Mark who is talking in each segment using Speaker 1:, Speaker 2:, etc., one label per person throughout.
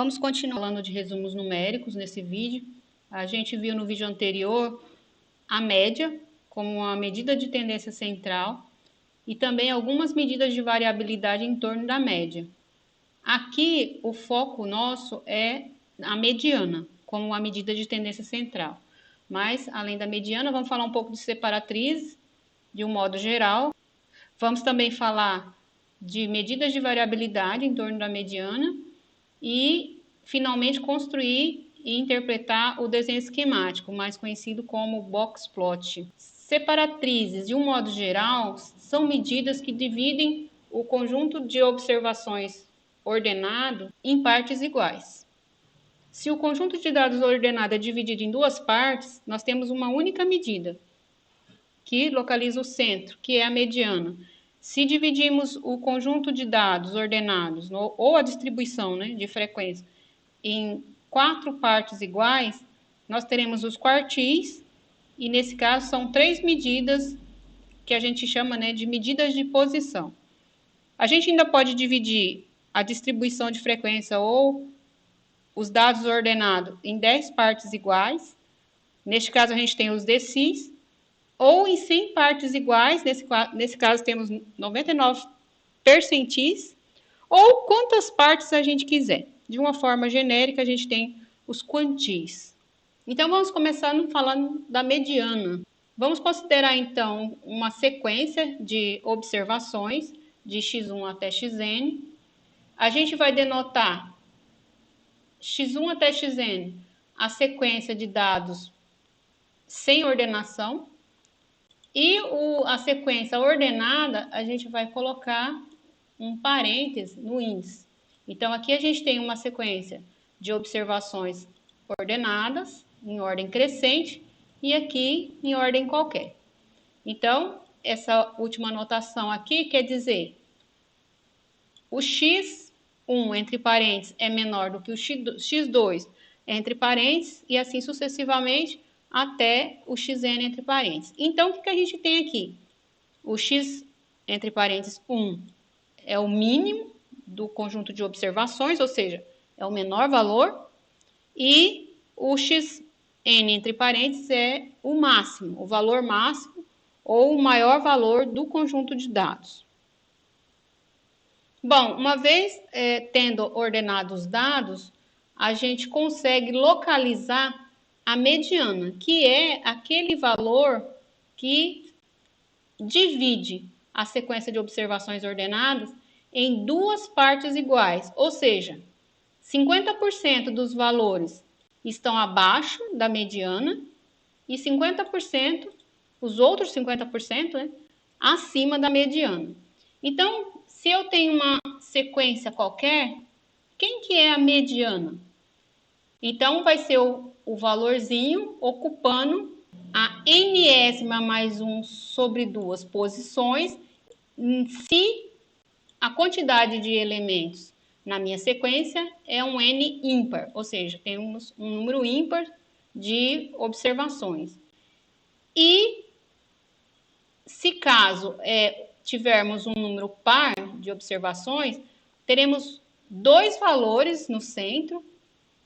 Speaker 1: Vamos continuar falando de resumos numéricos nesse vídeo. A gente viu no vídeo anterior a média como uma medida de tendência central e também algumas medidas de variabilidade em torno da média. Aqui o foco nosso é a mediana como uma medida de tendência central. Mas além da mediana, vamos falar um pouco de separatrizes de um modo geral. Vamos também falar de medidas de variabilidade em torno da mediana e, finalmente, construir e interpretar o desenho esquemático, mais conhecido como box plot. Separatrizes, de um modo geral, são medidas que dividem o conjunto de observações ordenado em partes iguais. Se o conjunto de dados ordenado é dividido em duas partes, nós temos uma única medida, que localiza o centro, que é a mediana. Se dividirmos o conjunto de dados ordenados, ou a distribuição, de frequência, em 4 partes iguais, nós teremos os quartis, e nesse caso são 3 medidas que a gente chama de medidas de posição. A gente ainda pode dividir a distribuição de frequência ou os dados ordenados em 10 partes iguais. Neste caso, a gente tem os decis, ou em 100 partes iguais, nesse caso temos 99 percentis, ou quantas partes a gente quiser. De uma forma genérica, a gente tem os quantis. Então, vamos começar falando da mediana. Vamos considerar, então, uma sequência de observações de x1 até xn. A gente vai denotar x1 até xn a sequência de dados sem ordenação. E a sequência ordenada, a gente vai colocar um parêntese no índice. Então, aqui a gente tem uma sequência de observações ordenadas, em ordem crescente, e aqui em ordem qualquer. Então, essa última notação aqui quer dizer o x1 entre parênteses é menor do que o x2 entre parênteses, e assim sucessivamente, até o xn entre parênteses. Então, o que a gente tem aqui? O x entre parênteses 1 é o mínimo do conjunto de observações, ou seja, é o menor valor, e o xn entre parênteses é o máximo, o valor máximo ou o maior valor do conjunto de dados. Bom, uma vez tendo ordenados os dados, a gente consegue localizar a mediana, que é aquele valor que divide a sequência de observações ordenadas em duas partes iguais, ou seja, 50% dos valores estão abaixo da mediana e 50%, os outros 50%, acima da mediana. Então, se eu tenho uma sequência qualquer, quem que é a mediana? Então, vai ser o valorzinho ocupando a nésima mais 1 sobre 2 posições, se a quantidade de elementos na minha sequência é um n ímpar, ou seja, temos um número ímpar de observações. E se caso tivermos um número par de observações, teremos dois valores no centro,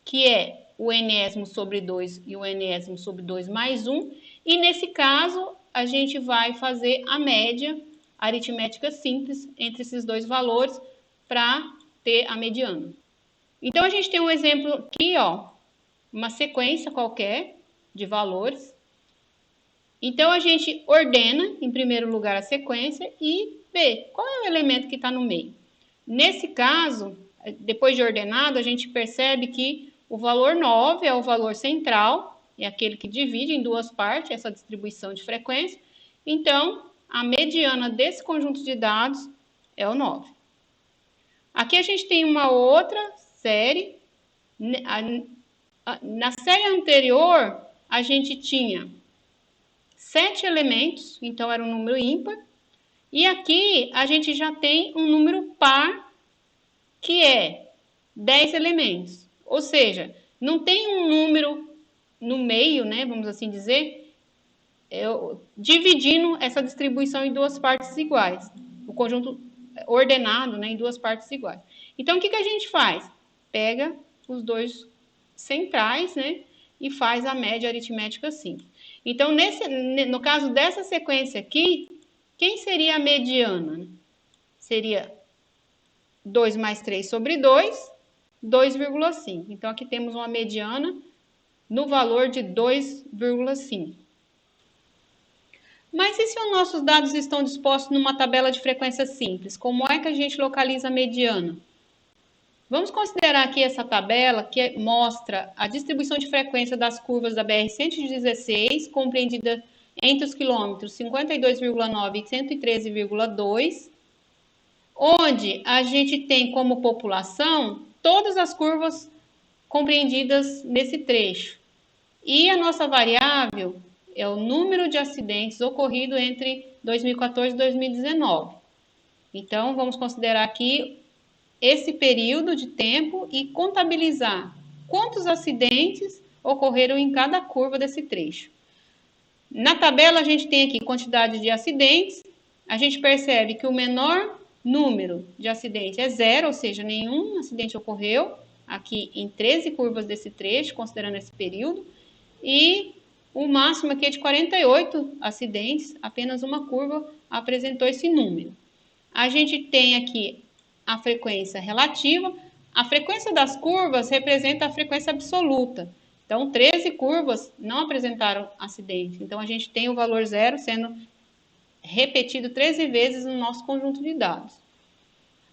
Speaker 1: que é o enésimo sobre 2 e o enésimo sobre 2 mais 1, e nesse caso a gente vai fazer a média aritmética simples entre esses dois valores para ter a mediana. Então a gente tem um exemplo aqui, uma sequência qualquer de valores. Então a gente ordena em primeiro lugar a sequência e vê qual é o elemento que está no meio. Nesse caso, depois de ordenado, a gente percebe que o valor 9 é o valor central, é aquele que divide em duas partes essa distribuição de frequência. Então, a mediana desse conjunto de dados é o 9. Aqui a gente tem uma outra série. Na série anterior, a gente tinha 7 elementos, então era um número ímpar. E aqui a gente já tem um número par, que é 10 elementos. Ou seja, não tem um número no meio, vamos assim dizer, dividindo essa distribuição em duas partes iguais. O conjunto ordenado em duas partes iguais. Então, o que a gente faz? Pega os dois centrais, né? E faz a média aritmética simples. Então, no caso dessa sequência aqui, quem seria a mediana? Seria 2 mais 3 sobre 2, 2,5. Então, aqui temos uma mediana no valor de 2,5. Mas e se os nossos dados estão dispostos numa tabela de frequência simples? Como é que a gente localiza a mediana? Vamos considerar aqui essa tabela que mostra a distribuição de frequência das curvas da BR-116, compreendida entre os quilômetros 52,9 e 113,2, onde a gente tem como população todas as curvas compreendidas nesse trecho. E a nossa variável é o número de acidentes ocorrido entre 2014 e 2019. Então, vamos considerar aqui esse período de tempo e contabilizar quantos acidentes ocorreram em cada curva desse trecho. Na tabela, a gente tem aqui quantidade de acidentes. A gente percebe que o menor número de acidentes é 0, ou seja, nenhum acidente ocorreu aqui em 13 curvas desse trecho, considerando esse período. E o máximo aqui é de 48 acidentes, apenas uma curva apresentou esse número. A gente tem aqui a frequência relativa. A frequência das curvas representa a frequência absoluta. Então, 13 curvas não apresentaram acidente. Então, a gente tem o valor 0 sendo repetido 13 vezes no nosso conjunto de dados.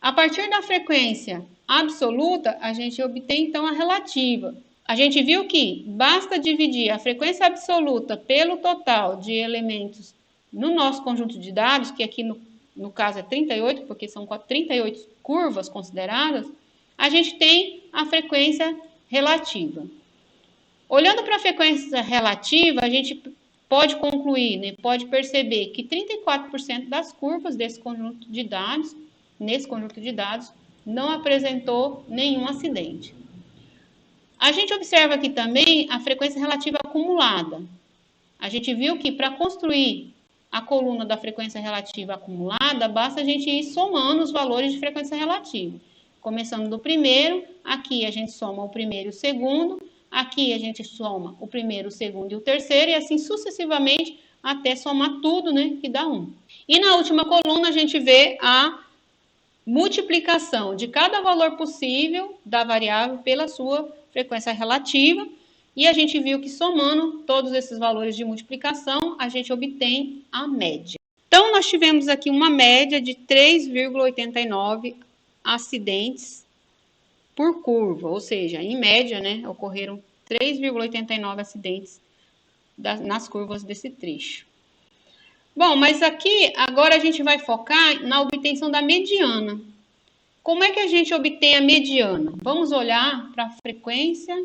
Speaker 1: A partir da frequência absoluta, a gente obtém, então, a relativa. A gente viu que basta dividir a frequência absoluta pelo total de elementos no nosso conjunto de dados, que aqui no caso é 38, porque são 38 curvas consideradas, a gente tem a frequência relativa. Olhando para a frequência relativa, a gente pode concluir, né, pode perceber que 34% das curvas desse conjunto de dados, nesse conjunto de dados, não apresentou nenhum acidente. A gente observa aqui também a frequência relativa acumulada. A gente viu que para construir a coluna da frequência relativa acumulada, basta a gente ir somando os valores de frequência relativa. Começando do primeiro, aqui a gente soma o primeiro e o segundo, aqui a gente soma o primeiro, o segundo e o terceiro, e assim sucessivamente até somar tudo, né, que dá 1. E na última coluna a gente vê a multiplicação de cada valor possível da variável pela sua frequência relativa, e a gente viu que somando todos esses valores de multiplicação, a gente obtém a média. Então, nós tivemos aqui uma média de 3,89 acidentes por curva, ou seja, em média, né, ocorreram 3,89 acidentes nas curvas desse trecho. Bom, mas aqui, agora a gente vai focar na obtenção da mediana. Como é que a gente obtém a mediana? Vamos olhar para a frequência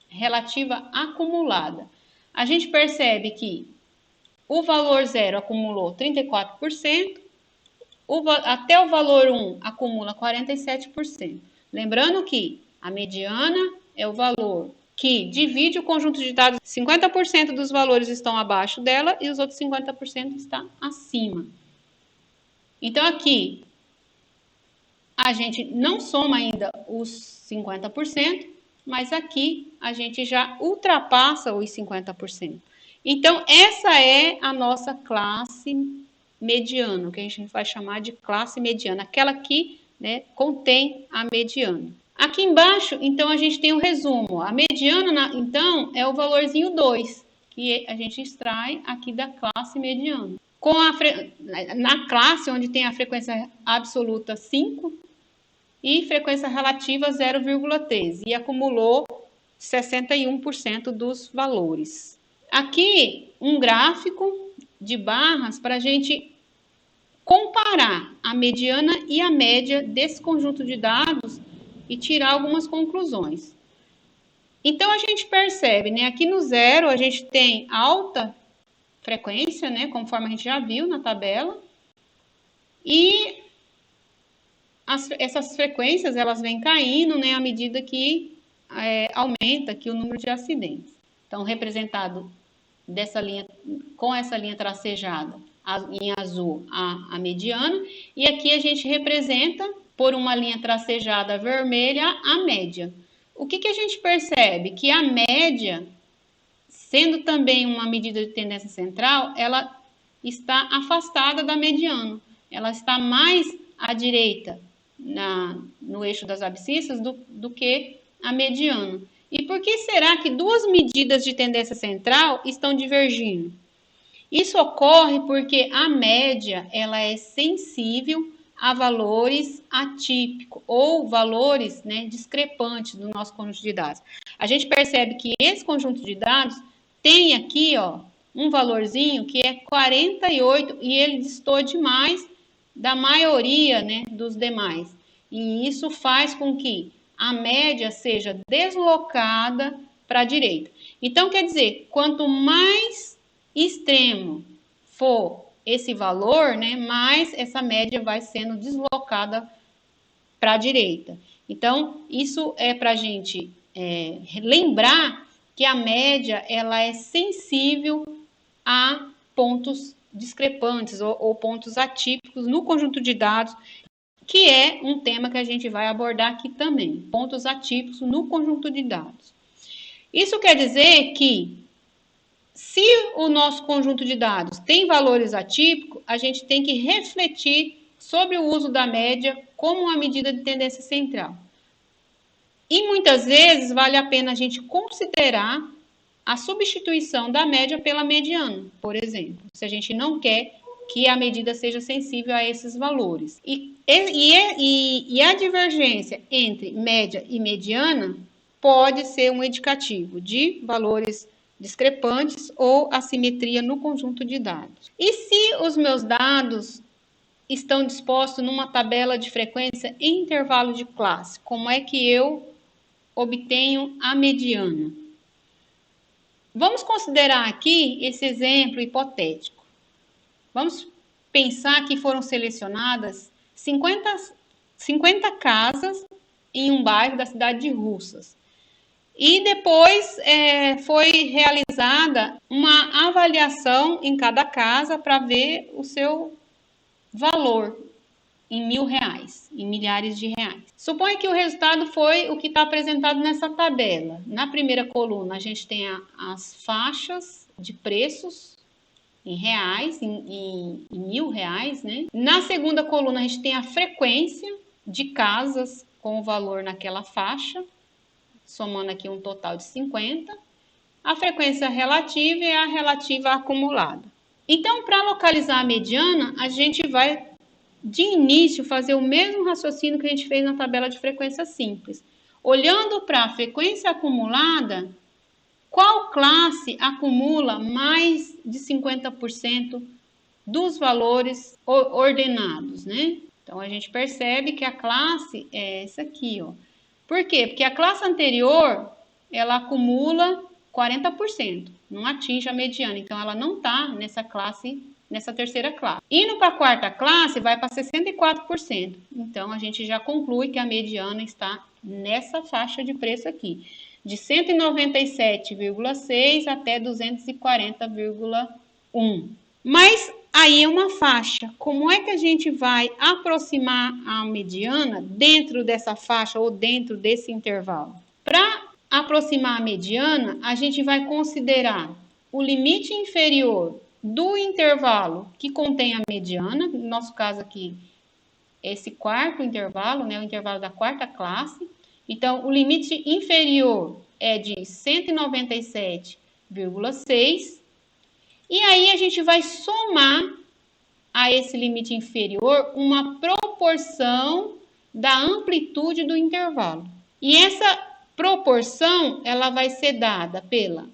Speaker 1: relativa acumulada. A gente percebe que o valor 0 acumulou 34%, até o valor 1 acumula 47%. Lembrando que a mediana é o valor que divide o conjunto de dados, 50% dos valores estão abaixo dela e os outros 50% estão acima. Então, aqui, a gente não soma ainda os 50%, mas aqui a gente já ultrapassa os 50%. Então, essa é a nossa classe mediana, que a gente vai chamar de classe mediana, aquela que, né, contém a mediana. Aqui embaixo, então, a gente tem o resumo. A mediana, então, é o valorzinho 2, que a gente extrai aqui da classe mediana. Na classe, onde tem a frequência absoluta 5 e frequência relativa 0,13, e acumulou 61% dos valores. Aqui, um gráfico de barras para a gente comparar a mediana e a média desse conjunto de dados e tirar algumas conclusões. Então, a gente percebe, né, aqui no 0 a gente tem alta frequência, né, conforme a gente já viu na tabela, e essas frequências elas vêm caindo, né, à medida que aumenta aqui o número de acidentes. Então, representado dessa linha, com essa linha tracejada em azul a mediana, e aqui a gente representa por uma linha tracejada vermelha a média. o que a gente percebe? Que a média, sendo também uma medida de tendência central, ela está afastada da mediana. Ela está mais à direita no eixo das abscissas do que a mediana. E por que será que duas medidas de tendência central estão divergindo? Isso ocorre porque a média ela é sensível a valores atípicos ou valores, né, discrepantes do nosso conjunto de dados. A gente percebe que esse conjunto de dados tem aqui, ó, um valorzinho que é 48 e ele destoa demais da maioria, né, dos demais. E isso faz com que a média seja deslocada para a direita. Então, quer dizer, quanto mais extremo for esse valor, né, mais essa média vai sendo deslocada para a direita. Então, isso é para a gente lembrar que a média ela é sensível a pontos discrepantes ou pontos atípicos no conjunto de dados, que é um tema que a gente vai abordar aqui também, pontos atípicos no conjunto de dados. Isso quer dizer que se o nosso conjunto de dados tem valores atípicos, a gente tem que refletir sobre o uso da média como uma medida de tendência central. E muitas vezes vale a pena a gente considerar a substituição da média pela mediana, por exemplo, se a gente não quer que a medida seja sensível a esses valores. E a divergência entre média e mediana pode ser um indicativo de valores discrepantes ou assimetria no conjunto de dados. E se os meus dados estão dispostos numa tabela de frequência em intervalo de classe, como é que eu obtenho a mediana? Vamos considerar aqui esse exemplo hipotético. Vamos pensar que foram selecionadas 50 casas em um bairro da cidade de Russas. E depois foi realizada uma avaliação em cada casa para ver o seu valor em R$1.000, em milhares de reais. Suponha que o resultado foi o que está apresentado nessa tabela. Na primeira coluna, a gente tem as faixas de preços em reais, em R$1.000, né? Na segunda coluna, a gente tem a frequência de casas com o valor naquela faixa, somando aqui um total de 50. A frequência relativa e a relativa acumulada. Então, para localizar a mediana, a gente vai, de início, fazer o mesmo raciocínio que a gente fez na tabela de frequência simples. Olhando para a frequência acumulada, qual classe acumula mais de 50% dos valores ordenados, né? Então, a gente percebe que a classe é essa aqui, ó. Por quê? Porque a classe anterior, ela acumula 40%, não atinge a mediana, então ela não está nessa terceira classe. Indo para a quarta classe, vai para 64%, então a gente já conclui que a mediana está nessa faixa de preço aqui, de 197,6 até 240,1. Mas aí é uma faixa. Como é que a gente vai aproximar a mediana dentro dessa faixa ou dentro desse intervalo? Para aproximar a mediana, a gente vai considerar o limite inferior do intervalo que contém a mediana, no nosso caso aqui, esse quarto intervalo, né, o intervalo da quarta classe. Então, o limite inferior é de 197,6. E aí a gente vai somar a esse limite inferior uma proporção da amplitude do intervalo. E essa proporção ela vai ser dada pela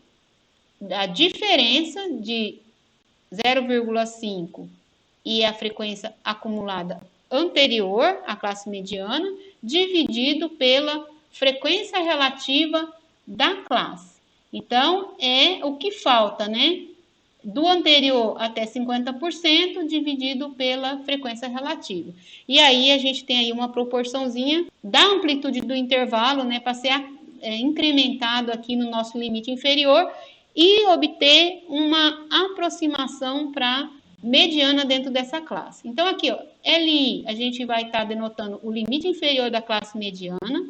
Speaker 1: diferença de 0,5 e a frequência acumulada anterior à classe mediana, dividido pela frequência relativa da classe. Então, é o que falta, né? Do anterior até 50% dividido pela frequência relativa. E aí a gente tem aí uma proporçãozinha da amplitude do intervalo, né, para ser incrementado aqui no nosso limite inferior e obter uma aproximação para mediana dentro dessa classe. Então aqui, ó, LI, a gente vai estar denotando o limite inferior da classe mediana,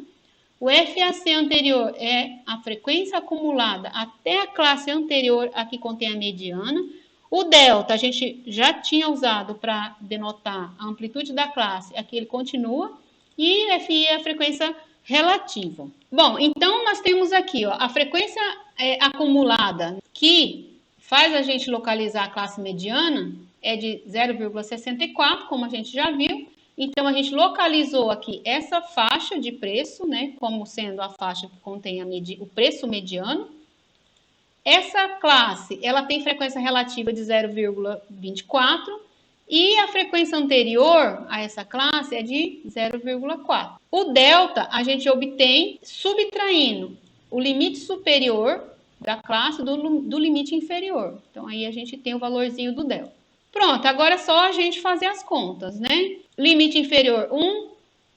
Speaker 1: O FAC anterior é a frequência acumulada até a classe anterior a que contém a mediana. O delta a gente já tinha usado para denotar a amplitude da classe, aqui ele continua. E FI é a frequência relativa. Bom, então nós temos aqui ó, a frequência acumulada que faz a gente localizar a classe mediana é de 0,64, como a gente já viu. Então, a gente localizou aqui essa faixa de preço, né, como sendo a faixa que contém o preço mediano. Essa classe, ela tem frequência relativa de 0,24 e a frequência anterior a essa classe é de 0,4. O delta a gente obtém subtraindo o limite superior da classe do limite inferior. Então, aí a gente tem o valorzinho do delta. Pronto, agora é só a gente fazer as contas, né? Limite inferior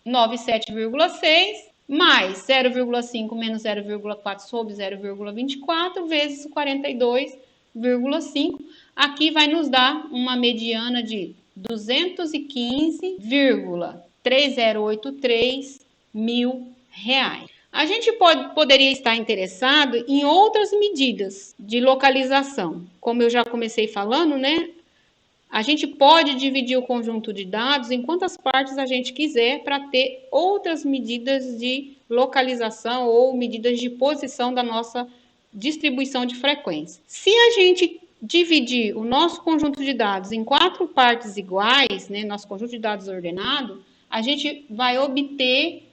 Speaker 1: 197,6 mais 0,5 menos 0,4 sobre 0,24 vezes 42,5. Aqui vai nos dar uma mediana de 215,3083 mil reais. A gente poderia estar interessado em outras medidas de localização. Como eu já comecei falando, né? A gente pode dividir o conjunto de dados em quantas partes a gente quiser para ter outras medidas de localização ou medidas de posição da nossa distribuição de frequência. Se a gente dividir o nosso conjunto de dados em 4 partes iguais, né, nosso conjunto de dados ordenado, a gente vai obter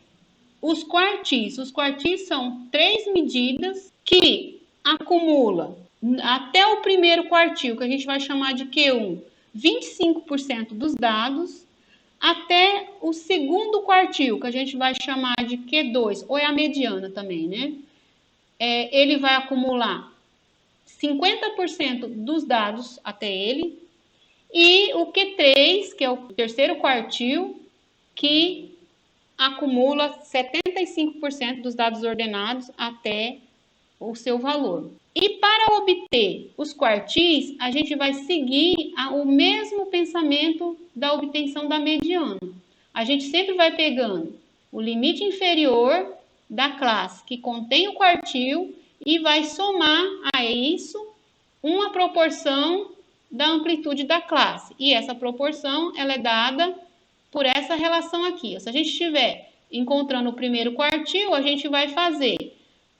Speaker 1: os quartis. Os quartis são 3 medidas que acumulam até o primeiro quartil, que a gente vai chamar de Q1, 25% dos dados, até o segundo quartil, que a gente vai chamar de Q2, ou é a mediana também, né? Ele vai acumular 50% dos dados até ele, e o Q3, que é o terceiro quartil, que acumula 75% dos dados ordenados até o seu valor. E para obter os quartis, a gente vai seguir o mesmo pensamento da obtenção da mediana. A gente sempre vai pegando o limite inferior da classe que contém o quartil e vai somar a isso uma proporção da amplitude da classe. E essa proporção ela é dada por essa relação aqui. Se a gente estiver encontrando o primeiro quartil, a gente vai fazer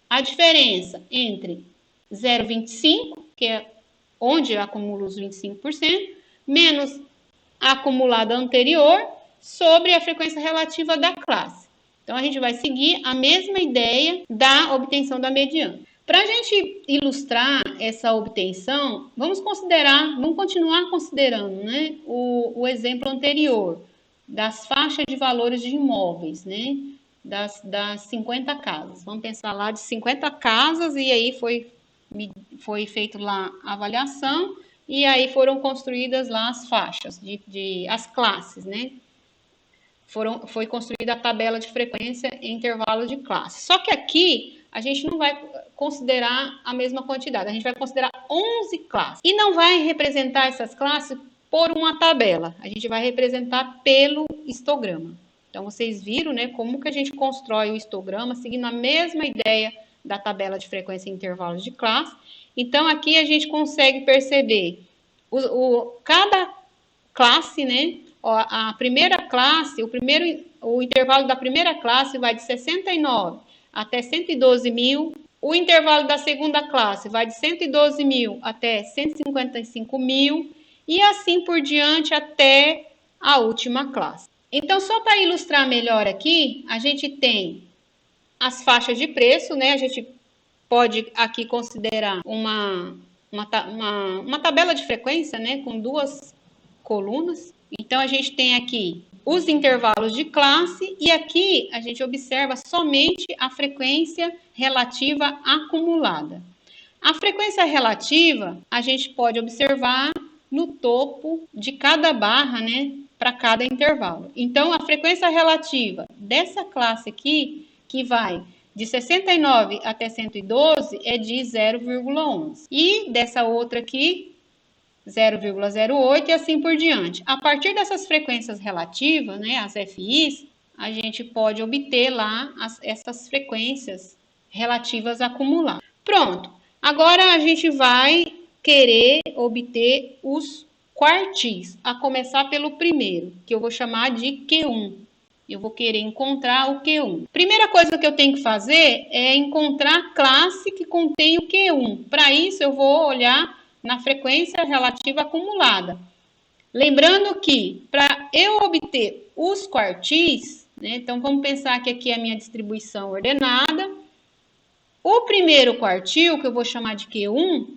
Speaker 1: a diferença entre 0,25, que é onde acumula os 25%, menos a acumulada anterior, sobre a frequência relativa da classe. Então, a gente vai seguir a mesma ideia da obtenção da mediana. Para a gente ilustrar essa obtenção, vamos continuar considerando, né, o exemplo anterior, das faixas de valores de imóveis, né, das 50 casas. Vamos pensar lá de 50 casas e aí foi feito lá a avaliação e aí foram construídas lá as faixas, as classes, né? Foi construída a tabela de frequência em intervalos de classe. Só que aqui a gente não vai considerar a mesma quantidade, a gente vai considerar 11 classes. E não vai representar essas classes por uma tabela, a gente vai representar pelo histograma. Então, vocês viram, né, como que a gente constrói o histograma, seguindo a mesma ideia da tabela de frequência em intervalos de classe. Então, aqui a gente consegue perceber cada classe, né, a primeira classe, o intervalo da primeira classe vai de 69 até 112 mil, o intervalo da segunda classe vai de 112 mil até 155 mil, e assim por diante até a última classe. Então, só para ilustrar melhor aqui, a gente tem as faixas de preço, né? A gente pode aqui considerar uma tabela de frequência, né? Com 2 colunas. Então, a gente tem aqui os intervalos de classe e aqui a gente observa somente a frequência relativa acumulada. A frequência relativa, a gente pode observar no topo de cada barra, né? Para cada intervalo. Então, a frequência relativa dessa classe aqui, que vai de 69 até 112, é de 0,11. E dessa outra aqui, 0,08 e assim por diante. A partir dessas frequências relativas, né, as FIs, a gente pode obter lá essas frequências relativas a acumular. Pronto, agora a gente vai querer obter os quartis, a começar pelo primeiro, que eu vou chamar de Q1. Eu vou querer encontrar o Q1. Primeira coisa que eu tenho que fazer é encontrar a classe que contém o Q1. Para isso, eu vou olhar na frequência relativa acumulada. Lembrando que, para eu obter os quartis, né, então vamos pensar que aqui é a minha distribuição ordenada. O primeiro quartil, que eu vou chamar de Q1,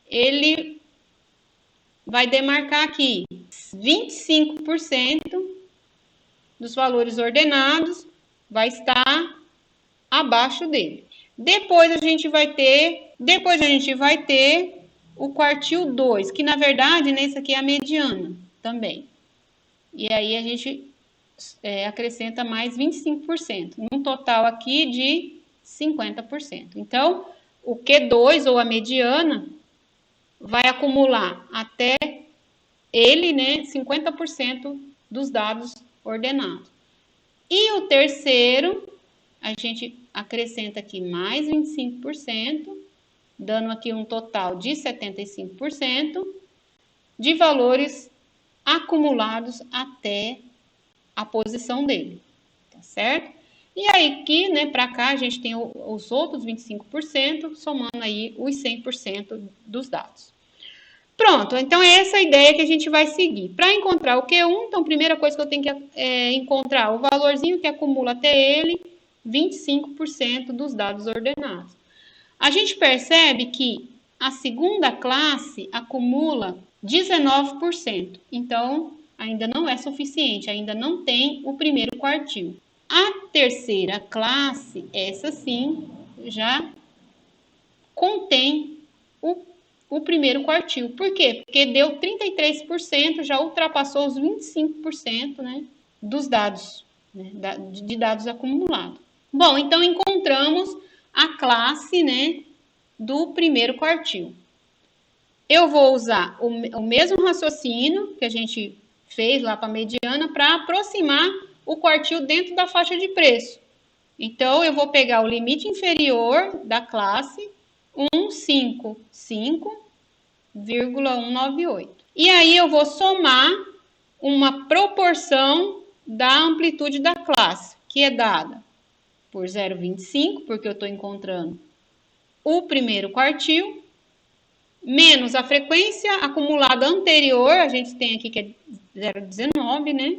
Speaker 1: ele vai demarcar aqui 25% dos valores ordenados vai estar abaixo dele. Depois a gente vai ter o quartil 2, que na verdade nesse aqui é a mediana também. E aí a gente acrescenta mais 25%, num total aqui de 50%. Então, o Q2 ou a mediana vai acumular até ele, né, 50% dos dados ordenados. E o terceiro, a gente acrescenta aqui mais 25%, dando aqui um total de 75% de valores acumulados até a posição dele, tá certo? E aí aqui, né, para cá a gente tem os outros 25%, somando aí os 100% dos dados. Pronto, então é essa a ideia que a gente vai seguir. Para encontrar o Q1, então a primeira coisa que eu tenho que encontrar o valorzinho que acumula até ele, 25% dos dados ordenados. A gente percebe que a segunda classe acumula 19%, então ainda não é suficiente, ainda não tem o primeiro quartil. A terceira classe, essa sim, já contém o primeiro quartil. Por quê? Porque deu 33%, já ultrapassou os 25%, né, dos dados, né, de dados acumulados. Bom, então encontramos a classe, né, do primeiro quartil. Eu vou usar o mesmo raciocínio que a gente fez lá para a mediana para aproximar o quartil dentro da faixa de preço. Então, eu vou pegar o limite inferior da classe 155,198. E aí eu vou somar uma proporção da amplitude da classe, que é dada por 0,25, porque eu estou encontrando o primeiro quartil, menos a frequência acumulada anterior, a gente tem aqui que é 0,19, né?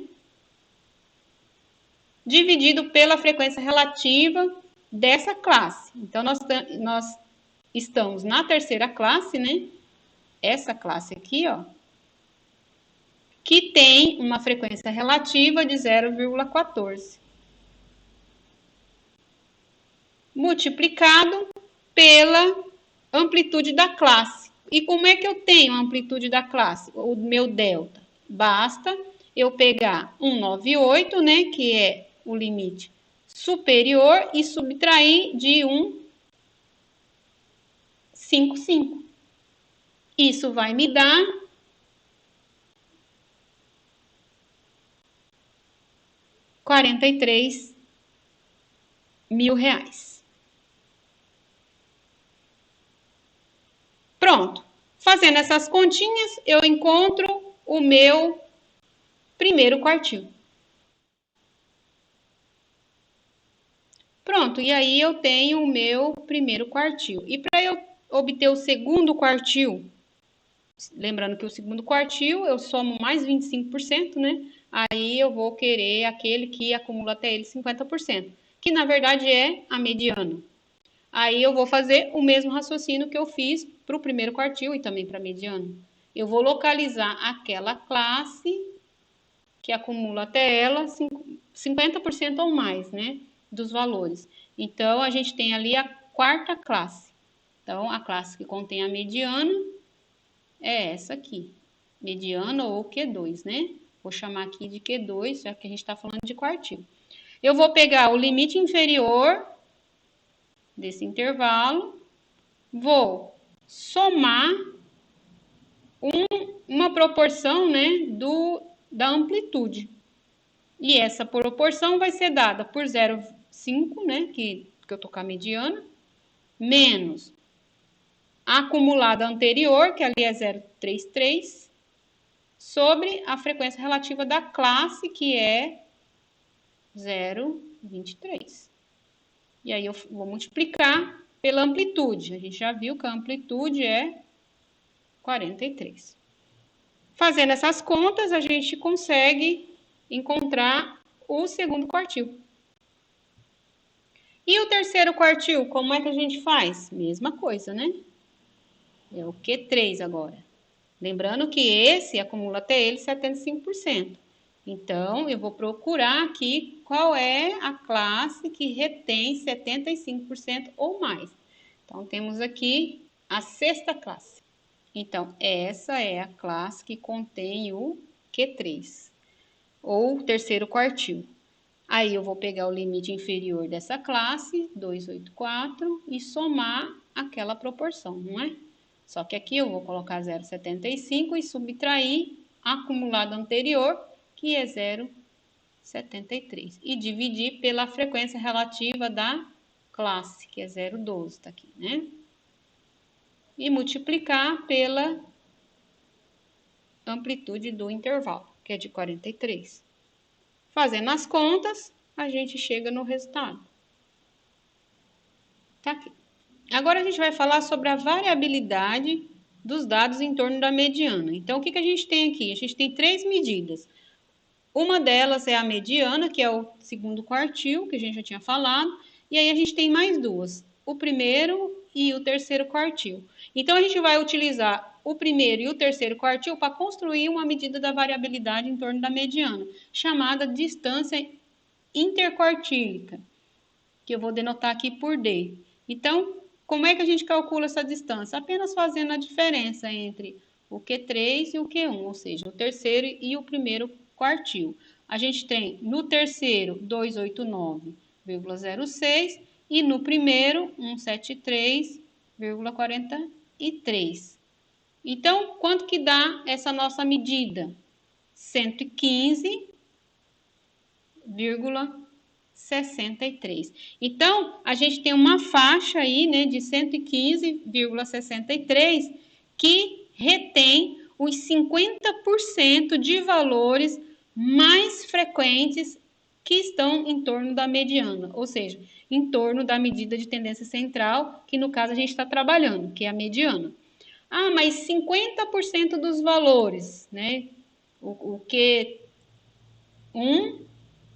Speaker 1: Dividido pela frequência relativa dessa classe. Então, nós estamos na terceira classe, né? Essa classe aqui, ó, que tem uma frequência relativa de 0,14. Multiplicado pela amplitude da classe. E como é que eu tenho a amplitude da classe? O meu delta. Basta eu pegar 198, né, que é o limite superior, e subtrair de 155. Isso vai me dar R$43.000. Pronto. Fazendo essas continhas, eu encontro o meu primeiro quartil. Pronto, e aí eu tenho o meu primeiro quartil. E para eu obter o segundo quartil, lembrando que o segundo quartil eu somo mais 25%, né? Aí eu vou querer aquele que acumula até ele 50%, que na verdade é a mediana. Aí eu vou fazer o mesmo raciocínio que eu fiz para o primeiro quartil e também para a mediana. Eu vou localizar aquela classe que acumula até ela 50% ou mais, né, dos valores. Então, a gente tem ali a quarta classe. Então, a classe que contém a mediana é essa aqui, mediana ou Q2, né? Vou chamar aqui de Q2, já que a gente está falando de quartil. Eu vou pegar o limite inferior desse intervalo, vou somar uma proporção, né, da amplitude. E essa proporção vai ser dada por 0,5, né, que eu tô com a mediana, menos a acumulada anterior, que ali é 0,33, sobre a frequência relativa da classe, que é 0,23. E aí eu vou multiplicar pela amplitude. A gente já viu que a amplitude é 43. Fazendo essas contas, a gente consegue encontrar o segundo quartil. E o terceiro quartil, como é que a gente faz? Mesma coisa, né? É o Q3 agora. Lembrando que esse acumula até ele 75%. Então, eu vou procurar aqui qual é a classe que retém 75% ou mais. Então, temos aqui a sexta classe. Então, essa é a classe que contém o Q3, ou terceiro quartil. Aí, eu vou pegar o limite inferior dessa classe, 284, e somar aquela proporção, não é? Só que aqui eu vou colocar 0,75 e subtrair a acumulada anterior, que é 0,73. E dividir pela frequência relativa da classe, que é 0,12, tá aqui, né? E multiplicar pela amplitude do intervalo, que é de 43. Fazendo as contas, a gente chega no resultado. Tá aqui. Agora a gente vai falar sobre a variabilidade dos dados em torno da mediana. Então, o que a gente tem aqui? A gente tem 3 medidas. Uma delas é a mediana, que é o segundo quartil, que a gente já tinha falado, e aí a gente tem mais duas, o primeiro e o terceiro quartil. Então, a gente vai utilizar o primeiro e o terceiro quartil para construir uma medida da variabilidade em torno da mediana, chamada distância interquartílica, que eu vou denotar aqui por D. Então, como é que a gente calcula essa distância? Apenas fazendo a diferença entre o Q3 e o Q1, ou seja, o terceiro e o primeiro quartil. A gente tem no terceiro 289,06 e no primeiro 173,43. Então, quanto que dá essa nossa medida? 115,63. Então, a gente tem uma faixa aí, né, de 115,63 que retém os 50% de valores mais frequentes que estão em torno da mediana, ou seja, em torno da medida de tendência central, que no caso a gente está trabalhando, que é a mediana. Ah, mas 50% dos valores, né? O Q1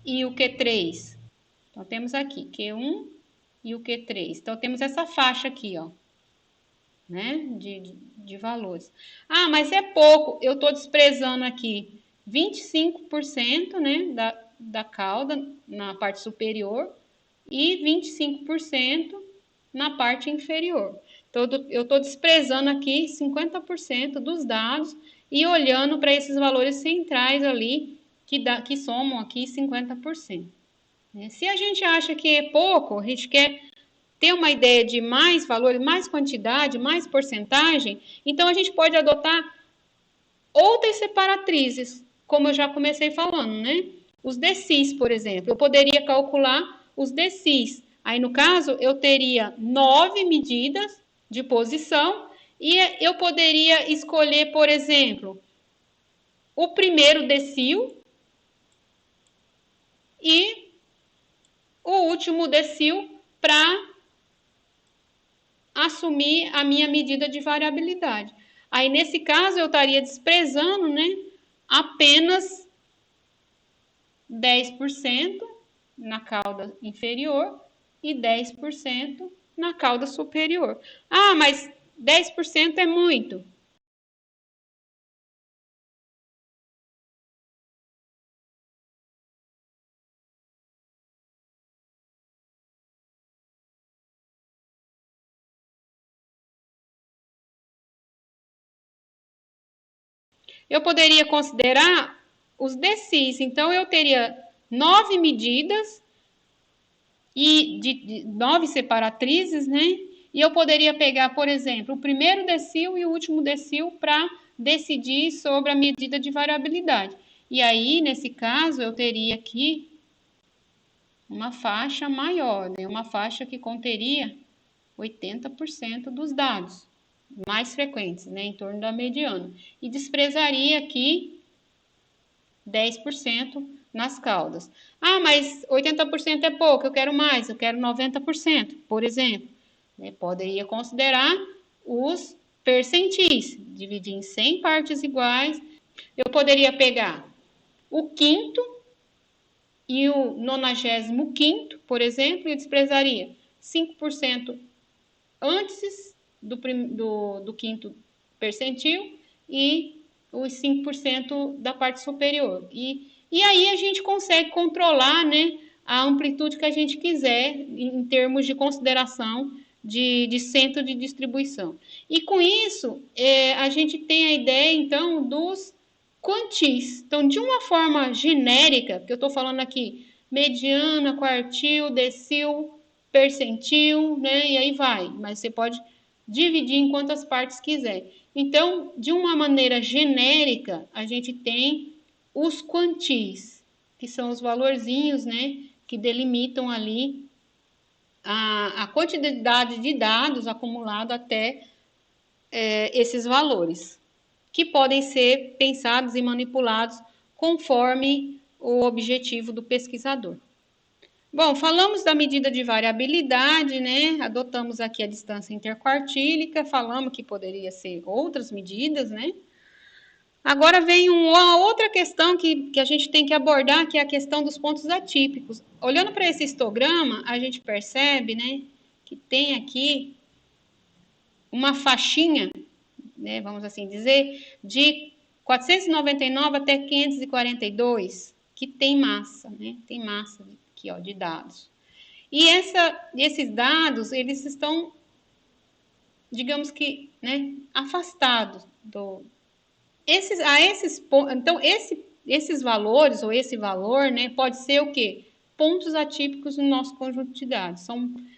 Speaker 1: e o Q3. Então, temos aqui Q1 e o Q3. Então, temos essa faixa aqui, ó, né, de valores. Ah, mas é pouco, eu estou desprezando aqui 25%, né, da cauda na parte superior e 25% na parte inferior. Então, eu estou desprezando aqui 50% dos dados e olhando para esses valores centrais ali, que somam aqui 50%. Se a gente acha que é pouco, a gente quer ter uma ideia de mais valor, mais quantidade, mais porcentagem, então a gente pode adotar outras separatrizes, como eu já comecei falando, né? Os decis, por exemplo, eu poderia calcular os decis. Aí, no caso, eu teria 9 medidas de posição e eu poderia escolher, por exemplo, o primeiro decil e o último decil para assumir a minha medida de variabilidade. Aí, nesse caso, eu estaria desprezando, né, apenas 10% na cauda inferior e 10% na cauda superior. Ah, mas 10% é muito. Eu poderia considerar os decis. Então, eu teria 9 medidas e de 9 separatrizes, né? E eu poderia pegar, por exemplo, o primeiro decil e o último decil para decidir sobre a medida de variabilidade. E aí, nesse caso, eu teria aqui uma faixa maior, né? Uma faixa que conteria 80% dos dados mais frequentes, né? Em torno da mediana. E desprezaria aqui 10% nas caudas. Ah, mas 80% é pouco, eu quero mais, eu quero 90%, por exemplo. Poderia considerar os percentis, dividir em 100 partes iguais. Eu poderia pegar o quinto e o 95º, por exemplo, e desprezaria 5% antes do quinto percentil e os 5% da parte superior. E aí a gente consegue controlar, né, a amplitude que a gente quiser em termos de consideração de centro de distribuição. E com isso, a gente tem a ideia, então, dos quantis. Então, de uma forma genérica, que eu estou falando aqui, mediana, quartil, decil, percentil, né? E aí vai. Mas você pode dividir em quantas partes quiser. Então, de uma maneira genérica, a gente tem os quantis, que são os valorzinhos, né? Que delimitam ali a quantidade de dados acumulado até esses valores, que podem ser pensados e manipulados conforme o objetivo do pesquisador. Bom, falamos da medida de variabilidade, né? Adotamos aqui a distância interquartílica, falamos que poderia ser outras medidas, né? Agora vem uma outra questão que a gente tem que abordar, que é a questão dos pontos atípicos. Olhando para esse histograma, a gente percebe, né, que tem aqui uma faixinha, né, vamos assim dizer, de 499 até 542, que tem massa, né? Tem massa aqui, ó, de dados. E esses dados, eles estão, digamos que, né, afastados então, esses valores, ou esse valor, né, pode ser o quê? Pontos atípicos no nosso conjunto de dados.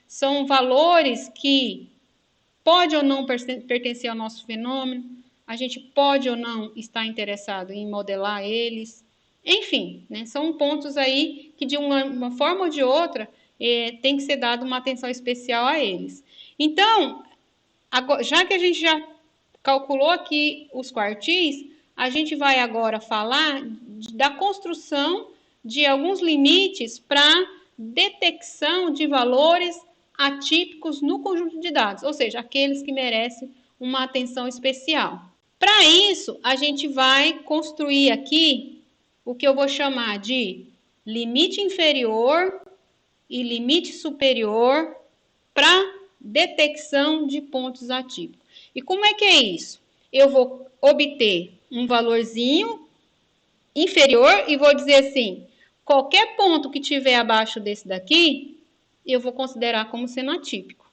Speaker 1: São valores que pode ou não pertencer ao nosso fenômeno, a gente pode ou não estar interessado em modelar eles. Enfim, né, são pontos aí que, de uma forma ou de outra, tem que ser dada uma atenção especial a eles. Então, agora, já que a gente já calculou aqui os quartis, a gente vai agora falar da construção de alguns limites para detecção de valores atípicos no conjunto de dados, ou seja, aqueles que merecem uma atenção especial. Para isso, a gente vai construir aqui o que eu vou chamar de limite inferior e limite superior para detecção de pontos atípicos. E como é que é isso? Eu vou obter um valorzinho inferior e vou dizer assim, qualquer ponto que tiver abaixo desse daqui, eu vou considerar como sendo atípico.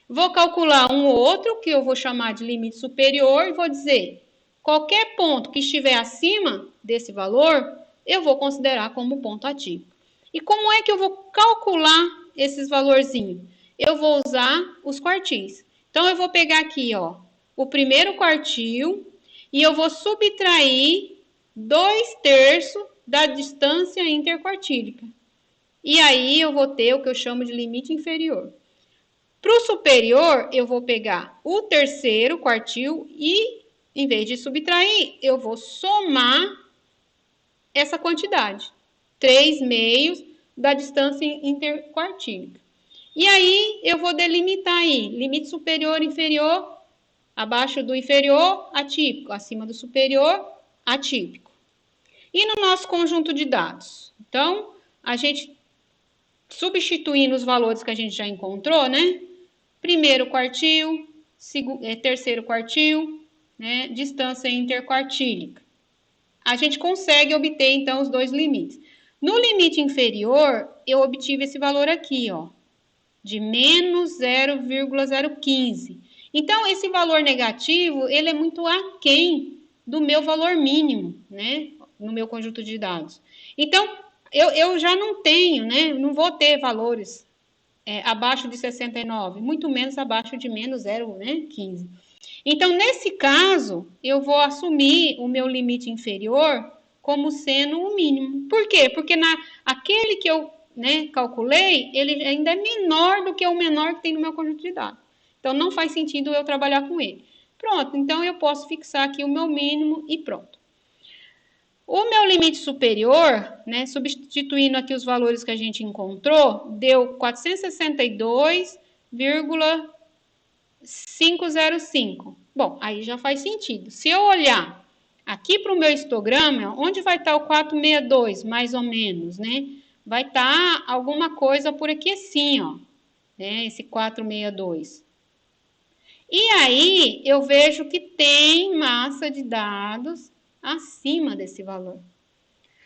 Speaker 1: Vou calcular um outro, que eu vou chamar de limite superior, e vou dizer, qualquer ponto que estiver acima desse valor, eu vou considerar como ponto atípico. E como é que eu vou calcular esses valorzinhos? Eu vou usar os quartis. Então, eu vou pegar aqui, ó, o primeiro quartil e eu vou subtrair 2/3 da distância interquartílica. E aí, eu vou ter o que eu chamo de limite inferior. Para o superior, eu vou pegar o terceiro quartil e, em vez de subtrair, eu vou somar essa quantidade. 3/2 da distância interquartílica. E aí, eu vou delimitar aí, limite superior, inferior, abaixo do inferior, atípico, acima do superior, atípico. E no nosso conjunto de dados? Então, a gente, substituindo os valores que a gente já encontrou, né? Primeiro quartil, terceiro quartil, né? Distância interquartílica. A gente consegue obter, então, os dois limites. No limite inferior, eu obtive esse valor aqui, ó, de menos 0,015. Então, esse valor negativo, ele é muito aquém do meu valor mínimo, né, no meu conjunto de dados. Então, eu já não tenho, né, não vou ter valores abaixo de 69, muito menos abaixo de menos 0,15. Então, nesse caso, eu vou assumir o meu limite inferior como sendo o mínimo. Por quê? Porque aquele que eu, né, calculei, ele ainda é menor do que o menor que tem no meu conjunto de dados. Então, não faz sentido eu trabalhar com ele. Pronto, então eu posso fixar aqui o meu mínimo e pronto. O meu limite superior, né, substituindo aqui os valores que a gente encontrou, deu 462,505. Bom, aí já faz sentido. Se eu olhar aqui para o meu histograma, onde vai estar o 462, mais ou menos, né? Vai estar alguma coisa por aqui assim, ó, né? Esse 462. E aí eu vejo que tem massa de dados acima desse valor.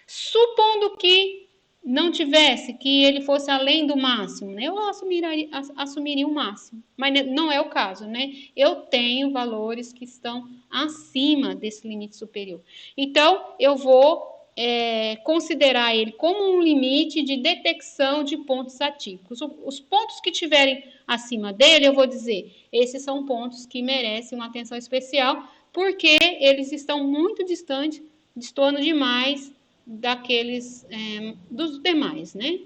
Speaker 1: Supondo que não tivesse, que ele fosse além do máximo, né? Eu assumiria o máximo, mas não é o caso, né? Eu tenho valores que estão acima desse limite superior. Então, eu vou considerar ele como um limite de detecção de pontos atípicos. Os pontos que tiverem acima dele, eu vou dizer, esses são pontos que merecem uma atenção especial, porque eles estão muito distantes, destoando demais daqueles dos demais, né?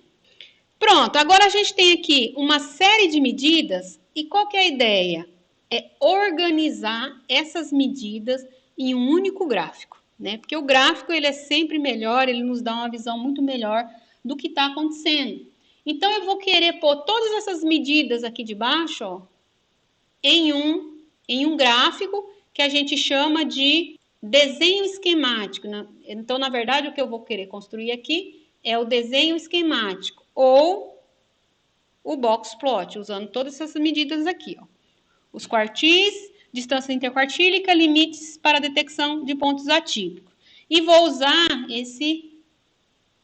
Speaker 1: Pronto, agora a gente tem aqui uma série de medidas e qual que é a ideia? É organizar essas medidas em um único gráfico, né? Porque o gráfico ele é sempre melhor, ele nos dá uma visão muito melhor do que está acontecendo. Então eu vou querer pôr todas essas medidas aqui de baixo, ó, em um gráfico que a gente chama de desenho esquemático. Então, na verdade, o que eu vou querer construir aqui é o desenho esquemático ou o box plot, usando todas essas medidas aqui, ó. Os quartis, distância interquartílica, limites para detecção de pontos atípicos. E vou usar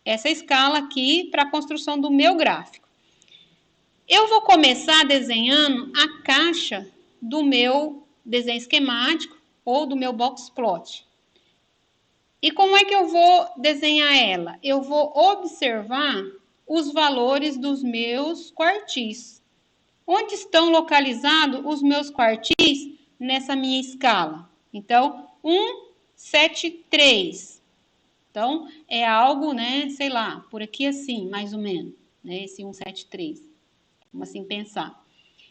Speaker 1: essa escala aqui para a construção do meu gráfico. Eu vou começar desenhando a caixa do meu desenho esquemático ou do meu box plot. E como é que eu vou desenhar ela? Eu vou observar os valores dos meus quartis. Onde estão localizados os meus quartis nessa minha escala? Então, 1, 7, 3. Então, é algo, né, sei lá, por aqui assim, mais ou menos, né, esse 1, 7, 3. Vamos assim pensar.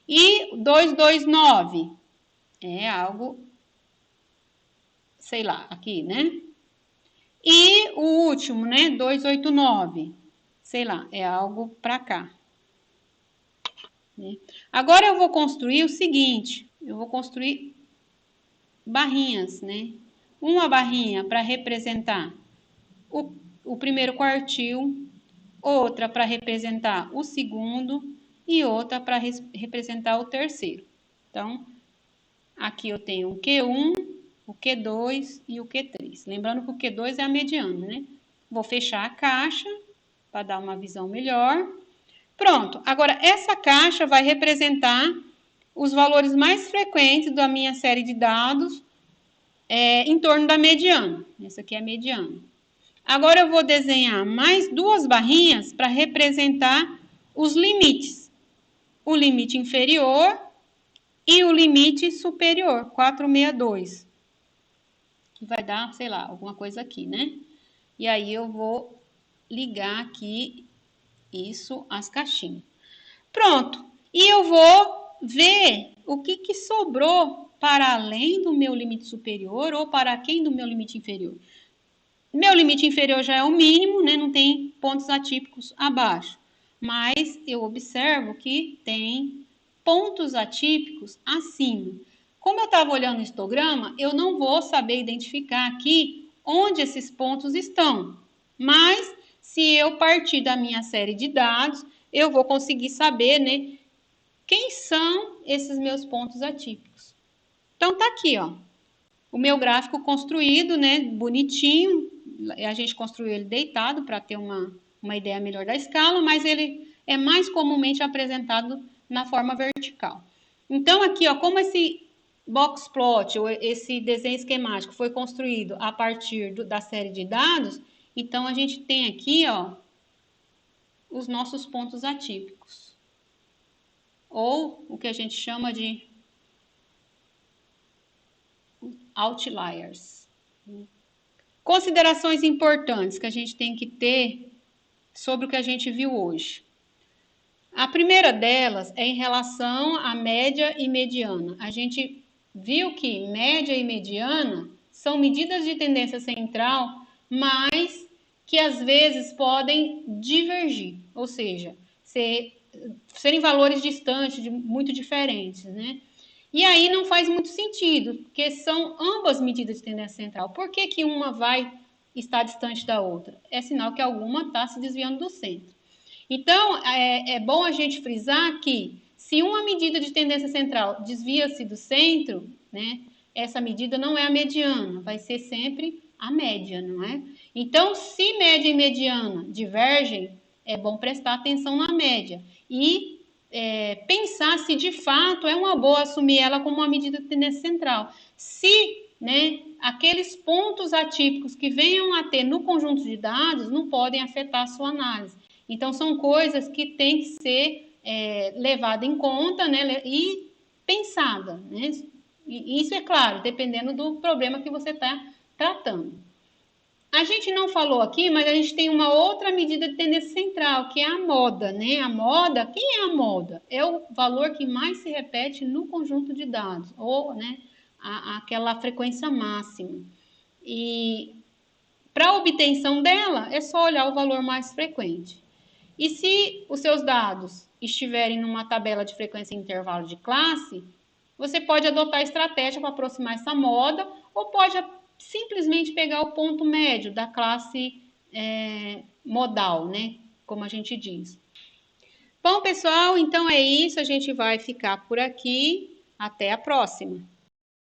Speaker 1: E 2, 2, 9. É algo, sei lá, aqui, né? E o último, né? 289. Sei lá, é algo para cá. Né? Agora eu vou construir o seguinte: eu vou construir barrinhas, né? Uma barrinha para representar o primeiro quartil, outra para representar o segundo e outra para representar o terceiro. Então, aqui eu tenho o Q1, o Q2 e o Q3. Lembrando que o Q2 é a mediana, né? Vou fechar a caixa para dar uma visão melhor. Pronto, agora essa caixa vai representar os valores mais frequentes da minha série de dados em torno da mediana. Essa aqui é a mediana. Agora eu vou desenhar mais duas barrinhas para representar os limites. O limite inferior e o limite superior, 462. Que vai dar, sei lá, alguma coisa aqui, né? E aí eu vou ligar aqui isso às caixinhas. Pronto. E eu vou ver o que sobrou para além do meu limite superior ou para quem do meu limite inferior. Meu limite inferior já é o mínimo, né? Não tem pontos atípicos abaixo. Mas eu observo que tem pontos atípicos acima. Como eu estava olhando o histograma, eu não vou saber identificar aqui onde esses pontos estão. Mas, se eu partir da minha série de dados, eu vou conseguir saber, né, quem são esses meus pontos atípicos. Então, tá aqui, ó, o meu gráfico construído, né, bonitinho. A gente construiu ele deitado para ter uma ideia melhor da escala, mas ele é mais comumente apresentado na forma vertical. Então, aqui, ó, como esse box plot, ou esse desenho esquemático foi construído a partir da série de dados, então a gente tem aqui, ó, os nossos pontos atípicos. Ou o que a gente chama de outliers. Considerações importantes que a gente tem que ter sobre o que a gente viu hoje. A primeira delas é em relação à média e mediana. A gente viu que média e mediana são medidas de tendência central, mas que às vezes podem divergir, ou seja, serem valores distantes, muito diferentes, né? E aí não faz muito sentido, porque são ambas medidas de tendência central. Por que que uma vai estar distante da outra? É sinal que alguma está se desviando do centro. Então, é bom a gente frisar que se uma medida de tendência central desvia-se do centro, né, essa medida não é a mediana, vai ser sempre a média, não é? Então, se média e mediana divergem, é bom prestar atenção na média e pensar se de fato é uma boa assumir ela como uma medida de tendência central. Se, né, aqueles pontos atípicos que venham a ter no conjunto de dados não podem afetar a sua análise. Então, são coisas que têm que ser levadas em conta, né, e pensada, né? E isso é claro, dependendo do problema que você está tratando. A gente não falou aqui, mas a gente tem uma outra medida de tendência central, que é a moda, né? A moda, quem é a moda? É o valor que mais se repete no conjunto de dados, ou, né, aquela frequência máxima. E para a obtenção dela, é só olhar o valor mais frequente. E se os seus dados estiverem numa tabela de frequência em intervalo de classe, você pode adotar estratégia para aproximar essa moda, ou pode simplesmente pegar o ponto médio da classe modal, né? Como a gente diz. Bom, pessoal, então é isso. A gente vai ficar por aqui. Até a próxima.